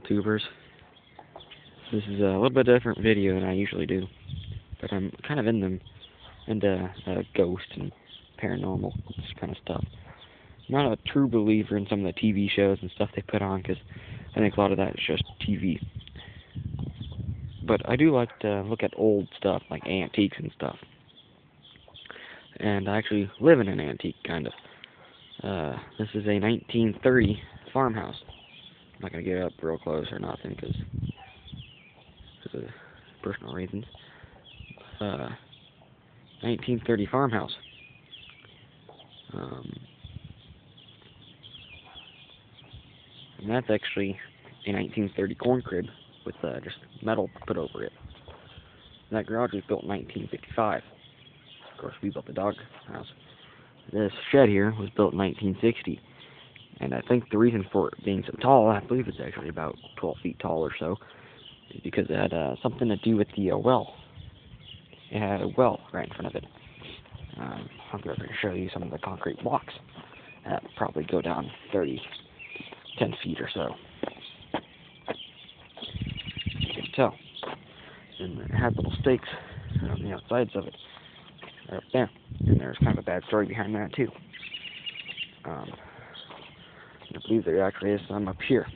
tubers. This is a little bit different video than I usually do, but I'm kind of into ghosts and paranormal kind of stuff. I'm not a true believer in some of the TV shows and stuff they put on, because I think a lot of that is just TV. But I do like to look at old stuff, like antiques and stuff. And I actually live in an antique, kind of. This is a 1930 farmhouse. I'm not going to get up real close or nothing, because of personal reasons. 1930 farmhouse. And that's actually a 1930 corn crib with just metal put over it. And that garage was built in 1955. Of course, we built the dog house. This shed here was built in 1960. And I think the reason for it being so tall, I believe it's actually about 12 feet tall or so, is because it had something to do with the well. It had a well right in front of it. I'll go over and show you some of the concrete blocks that probably go down 10 feet or so. You can tell. And it had little stakes on the outsides of it. Right up there. And there's kind of a bad story behind that too. I believe there actually is some up here.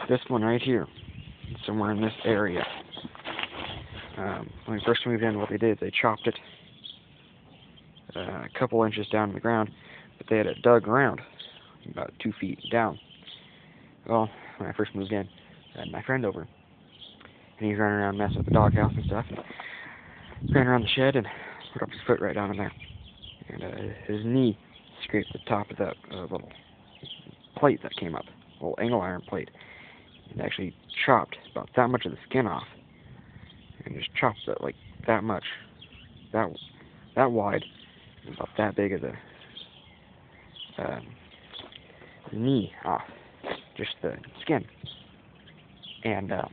This one right here. Somewhere in this area. When we first moved in, what they did is they chopped it a couple inches down to the ground, but they had it dug around about 2 feet down. Well, when I first moved in, I had my friend over, and he's running around messing with the doghouse and stuff, and ran around the shed and put up his foot right down in there, and his knee scraped the top of that little plate that came up, a little angle iron plate. It actually chopped about that much of the skin off, and just chopped it like that much, that wide, and about that big of the knee off, just the skin. And of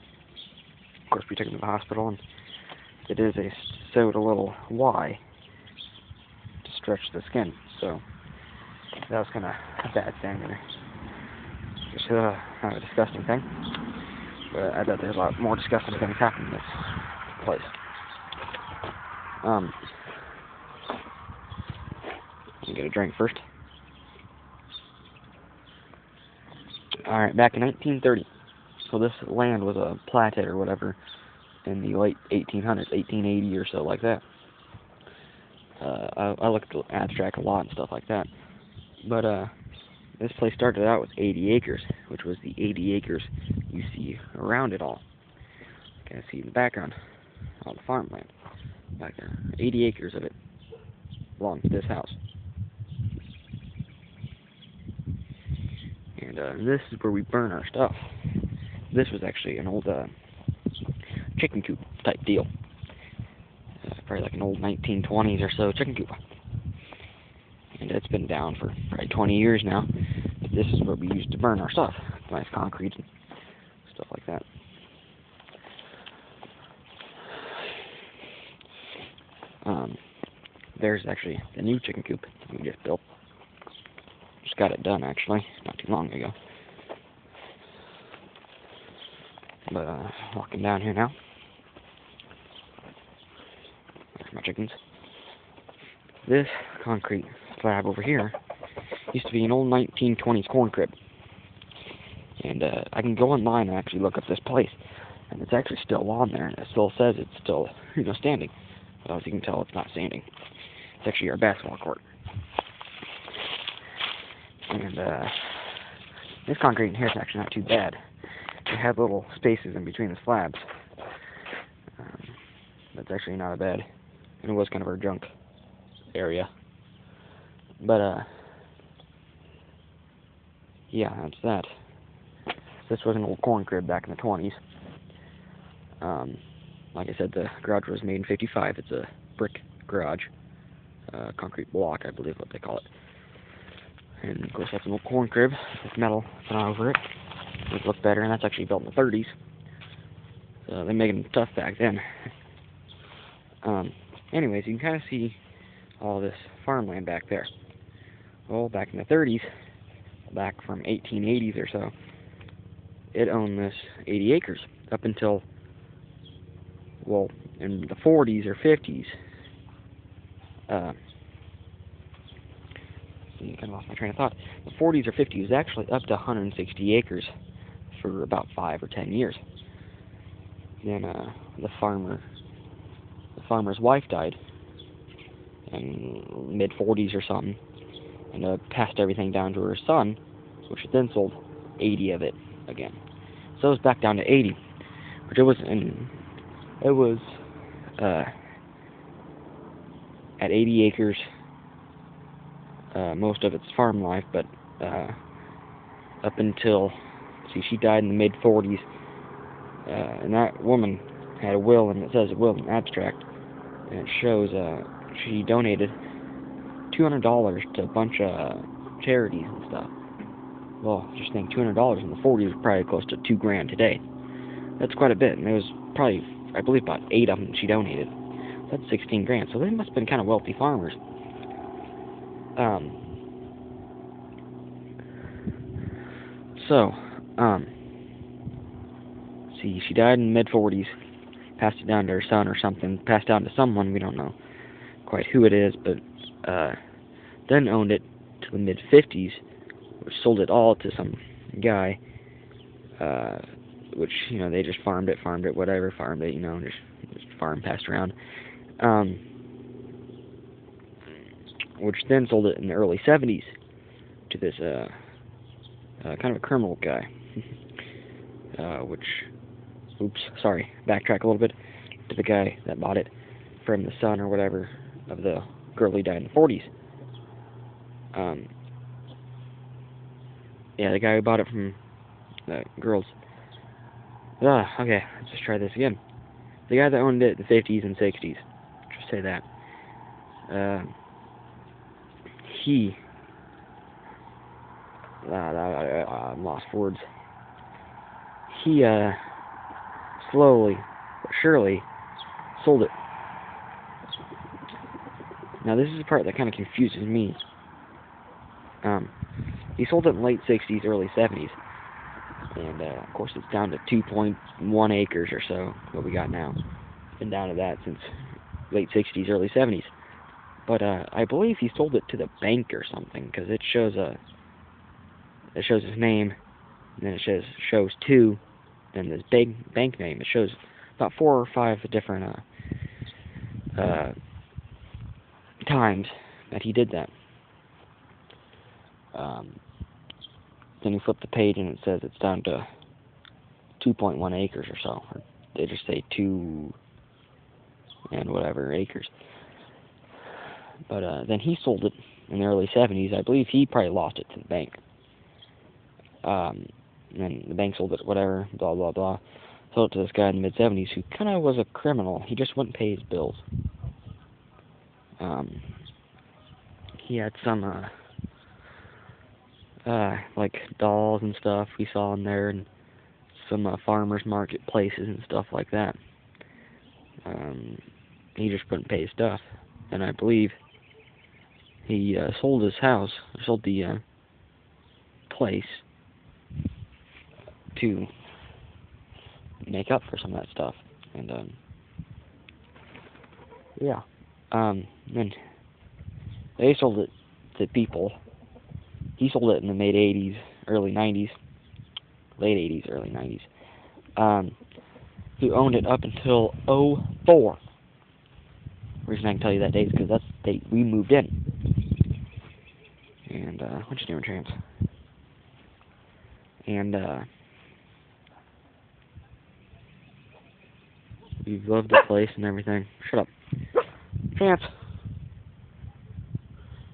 course we took him to the hospital, and it is they sewed a little Y to stretch the skin, so that was kind of a bad thing, and just kind of a disgusting thing. But I bet there's a lot more disgusting things happening in this place. Let me get a drink first. Alright, back in 1930, so this land was platted or whatever in the late 1800s, 1880 or so, like that. I looked at the abstract a lot and stuff like that. But this place started out with 80 acres, which was the 80 acres you see around it all. You can see in the background, all the farmland back there. 80 acres of it belongs to this house. And this is where we burn our stuff. This was actually an old chicken coop type deal. Probably like an old 1920s or so chicken coop. And it's been down for probably 20 years now. But this is what we used to burn our stuff. Nice concrete and stuff like that. There's actually the new chicken coop we just built. Just got it done actually, not too long ago. But walking down here now. There's my chickens. This concrete slab over here used to be an old 1920s corn crib. And I can go online and actually look up this place, and it's actually still on there, and it still says it's still, standing. But as you can tell, it's not standing. It's actually our basketball court. And this concrete in here is actually not too bad. It had little spaces in between the slabs. That's actually not a bad. And it was kind of our junk area. But yeah, that's that. This was an old corn crib back in the 20s. Like I said, the garage was made in 55. It's a brick garage. Concrete block, I believe what they call it. And of course that's an old corn crib with metal put on over it. It looked better, and that's actually built in the 30s. So they made them tough back then. Anyways, you can kind of see all this farmland back there. Well, back in the 30s, back from 1880s or so, it owned this 80 acres up until, well, in the 40s or 50s. See, I kind of lost my train of thought. The 40s or 50s was actually up to 160 acres for about 5 or 10 years. Then the farmer's wife died in mid-40s or something, and passed everything down to her son, which then sold 80 of it again. So it was back down to 80, which it was at 80 acres, most of its farm life, but up until, see, she died in the mid-40s, and that woman had a will, and it says a will in abstract, and it shows she donated $200 to a bunch of charities and stuff. Well, just think, $200 in the 40s was probably close to $2,000 today. That's quite a bit, and it was probably, I believe, about 8 of them she donated. That's $16,000. So they must have been kind of wealthy farmers. See, she died in the mid-40s, passed it down to her son or something, passed down to someone, we don't know quite who it is, but then owned it to the mid-50s, which sold it all to some guy, which, you know, they just farmed it, whatever, you know, just farm passed around, which then sold it in the early 70s to this kind of a criminal guy, backtrack a little bit, to the guy that bought it from the son or whatever of the girl who died in the 40s. Yeah, the guy who bought it from the girls. Okay, let's just try this again. The guy that owned it in the 50s and 60s, just say that. He, I'm lost for words. He, slowly but surely sold it. Now, this is the part that kind of confuses me. He sold it in the late 60s, early 70s. And, of course, it's down to 2.1 acres or so, what we got now. It's been down to that since late 60s, early 70s. But, I believe he sold it to the bank or something, because it shows his name, and then it shows to, and this big bank name. It shows about 4 or 5 different, times that he did that. Then you flip the page and it says it's down to 2.1 acres or so. Or they just say 2 and whatever acres. But then he sold it in the early 70s. I believe he probably lost it to the bank. And then the bank sold it, whatever, blah, blah, blah. Sold it to this guy in the mid-70s who kind of was a criminal. He just wouldn't pay his bills. He had some, like dolls and stuff we saw in there, and some farmers market places and stuff like that. He just wouldn't pay his stuff. And I believe he sold his house, sold the place to make up for some of that stuff. And yeah. Then they sold it to people. He sold it in the mid-80s, early 90s, late 80s, early 90s, who owned it up until 2004. The reason I can tell you that date is because that's the date we moved in. And, what's your name, Chance? And, we've loved the place and everything. Shut up. Chance!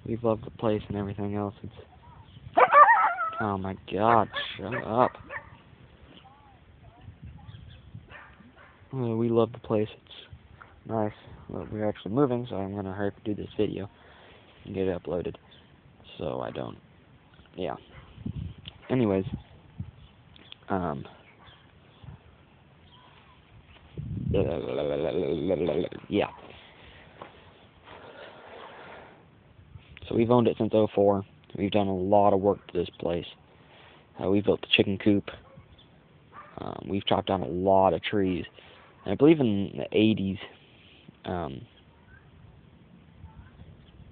We've loved the place and everything else. It's... Oh my god, shut up. We love the place. It's nice. Well, we're actually moving, so I'm going to hurry up and do this video and get it uploaded. So I don't... Yeah. Anyways. Yeah. So we've owned it since 2004. We've done a lot of work to this place. We built the chicken coop. We've chopped down a lot of trees. And I believe in the 80s,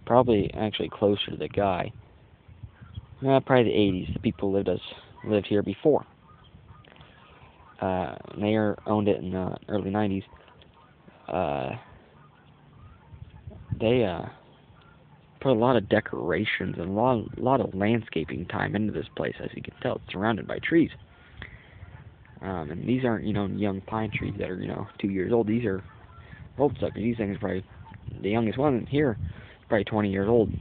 probably actually closer to the guy. Probably the 80s. The people lived here before. Mayor owned it in the early 90s. They put a lot of decorations and a lot of landscaping time into this place. As you can tell, it's surrounded by trees. And these aren't, young pine trees that are, 2 years old. These are old stuff. These things are probably, the youngest one here, probably 20 years old.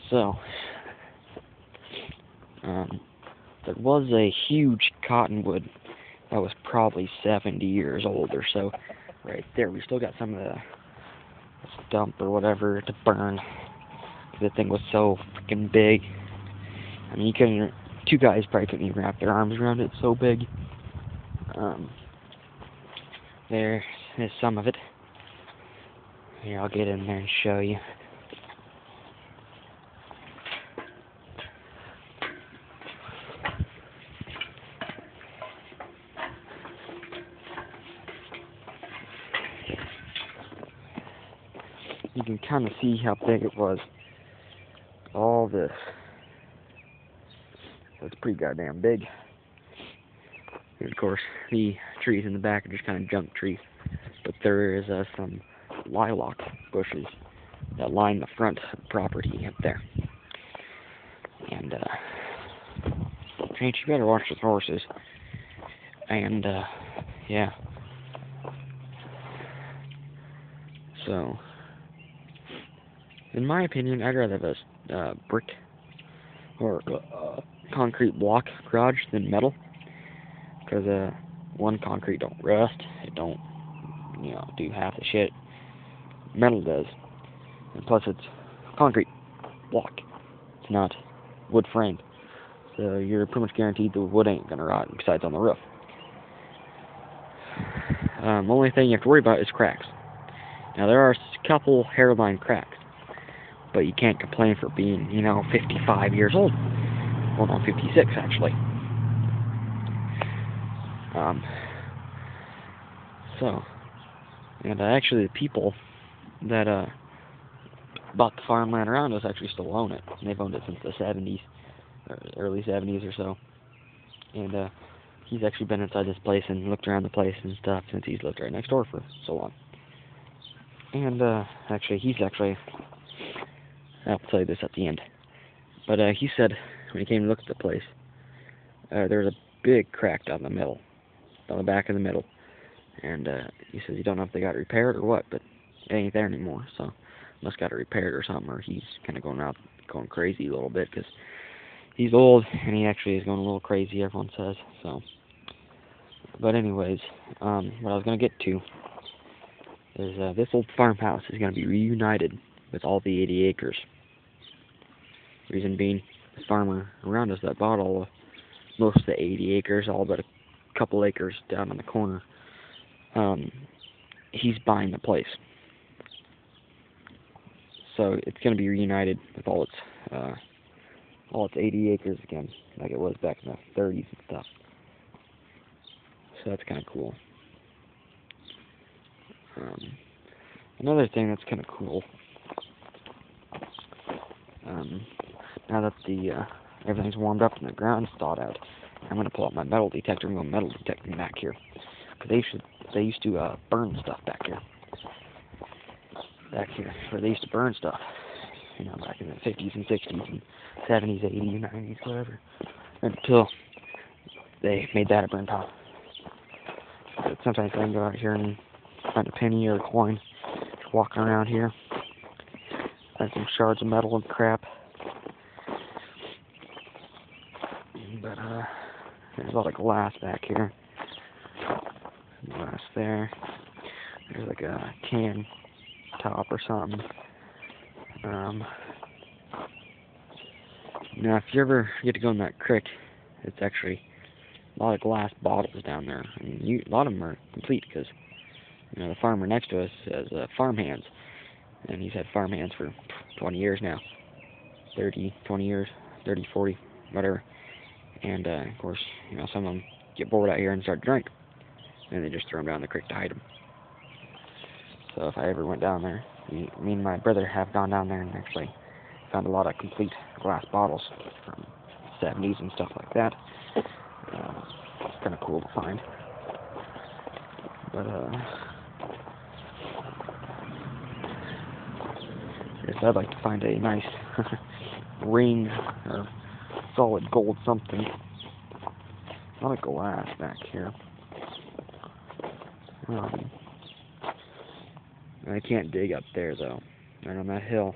So, there was a huge cottonwood that was probably 70 years old or so. Right there, we still got some of the stump or whatever to burn. The thing was so freaking big. I mean, two guys probably couldn't even wrap their arms around it, so big. There is some of it. Here, I'll get in there and show you. You can kind of see how big it was. All this. That's pretty goddamn big. And of course, the trees in the back are just kind of junk trees. But there is some lilac bushes that line the front of the property up there. And, Ain't you better watch the horses. And, yeah. So, in my opinion, I'd rather have a brick or concrete block garage than metal, because one, concrete don't rust, it don't do half the shit metal does, and plus it's concrete block, it's not wood framed, so you're pretty much guaranteed the wood ain't gonna rot besides on the roof. Only thing you have to worry about is cracks. Now there are a couple hairline cracks, but you can't complain for being 55 years old. Well, no, 56 actually. Actually the people that bought the farmland around us actually still own it. And they've owned it since the 70s, or early 70s or so. And he's actually been inside this place and looked around the place and stuff since he's lived right next door for so long. And I'll tell you this at the end. But he said when he came to look at the place, there was a big crack down the middle, down the back of the middle. And he says he don't know if they got it repaired or what, but it ain't there anymore. So must got it repaired or something, or he's kind of going crazy a little bit, because he's old and he actually is going a little crazy, everyone says. So, but anyways, what I was gonna get to is this old farmhouse is gonna be reunited with all the 80 acres. Reason being, the farmer around us that bought most of the 80 acres, all but a couple acres down in the corner, he's buying the place. So it's going to be reunited with all its 80 acres again, like it was back in the 30s and stuff. So that's kind of cool. Another thing that's kind of cool, now that everything's warmed up and the ground's thawed out, I'm going to pull out my metal detector and go metal detecting back here. Because they used to burn stuff back here, where they used to burn stuff, back in the 50s and 60s and 70s, 80s, 90s, whatever, until they made that a burn pile. But sometimes I can go out here and find a penny or a coin, just walking around here, find some shards of metal and crap. But there's a lot of glass back here. Glass there. There's like a can top or something. Now, if you ever get to go in that creek, it's actually a lot of glass bottles down there. And a lot of them are complete because the farmer next to us has farm hands, and he's had farm hands for 20 years now. 30, 20 years, 30, 40, whatever. And, of course, some of them get bored out here and start to drink. And they just throw them down the creek to hide them. So if I ever went down there, me and my brother have gone down there and actually found a lot of complete glass bottles from the 70s and stuff like that. It's kind of cool to find. But, I guess I'd like to find a nice ring or solid gold something. A lot of glass back here. I can't dig up there though. Right on that hill.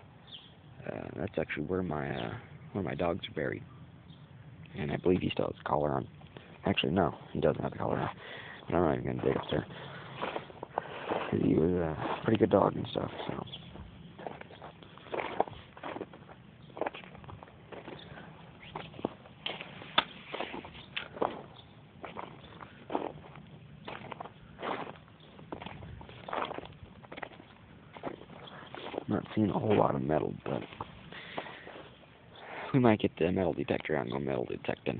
That's actually where my dogs are buried. And I believe he still has a collar on. Actually, no, he doesn't have a collar on. But I'm not even gonna dig up there. Cause he was a pretty good dog and stuff. So. Not seeing a whole lot of metal, but we might get the metal detector out and go metal detecting.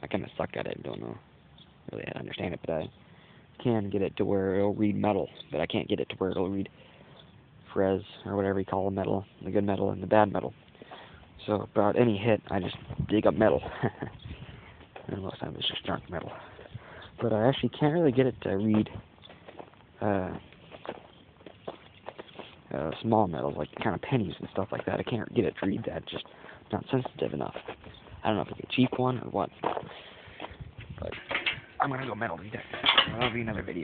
I kind of suck at it and don't know really how to understand it, but I can get it to where it'll read metal, but I can't get it to where it'll read Frez, or whatever you call the metal, the good metal and the bad metal. So about any hit, I just dig up metal. And most of the time it's just junk metal. But I actually can't really get it to read small metals, like kind of pennies and stuff like that. I can't get it to read that, just not sensitive enough. I don't know if it's a cheap one or what. But I'm going to go metal detect. That'll be another video.